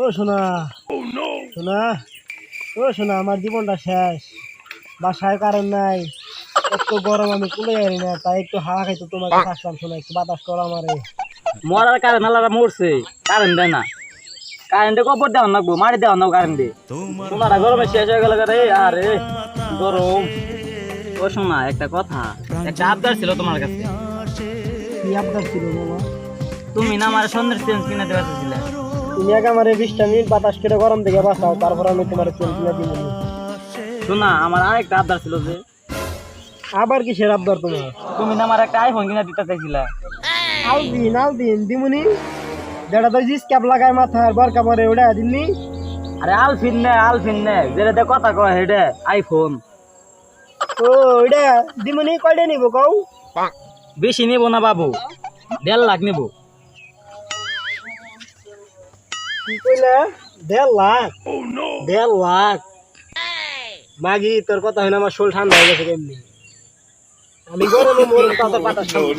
ও শোনা শোনা ও শোনা, আমার জীবনটা শেষ। বাসায় কারেন্ট নাই, একটু গরম, আমি কুলে যাই না, তাই একটু হাওয়া খাইতে তোমাকে আসলাম। শোনা, একটু বাতাস করো আমারে। মরার কারেন্ট আলাদা মরছে, কারেন্ট দেয় না। কারেন্টে কপর দেওয়া নাকবো, মারি দেওয়া নাও কারেন্ট দিয়ে। তোমারা গরমে শেষ হয়ে গেল রে। আরে গরম। ও শোনা, একটা কথা, একটা আবদার ছিল তোমার কাছে। কি আবদার ছিল বাবা? তুমি না আমার সন্ধ্যের চেঞ্জ কিনে দেওয়া ছিলে। তুমি আগে আমার 20টা মিনিট বাতাস কেটে গরম থেকে বাঁচাও, তারপর আমি তোমার চেন কিনে দিব। শোনা, আমার আরেকটা আবদার ছিল যে আবার কিসের আবদার তোমার? তুমি না আমার একটা আইফোন কিনে দিতে চাইছিলা। আলদিন দিমুনি, যেটা তো জিস ক্যাপ লাগায় মাথায় আর বরকা পরে ওটা দিননি। আরে আলফিন নে যেটা দিয়ে কথা কয় হেডে আইফোন। ও ওইটা দিমুনি, কয়টা নিব কও? বেশি নিব না বাবু, 1.5 লাখ নিব। কি কইলা? 1.5 লাখ? 1.5 লাখ? মাগি, তোর কথা হয় না, আমার শোল ঠান্ডা হয়ে গেছে কেমনি। আমি গরমে মরুম, তাও তো বাতাস খাবো।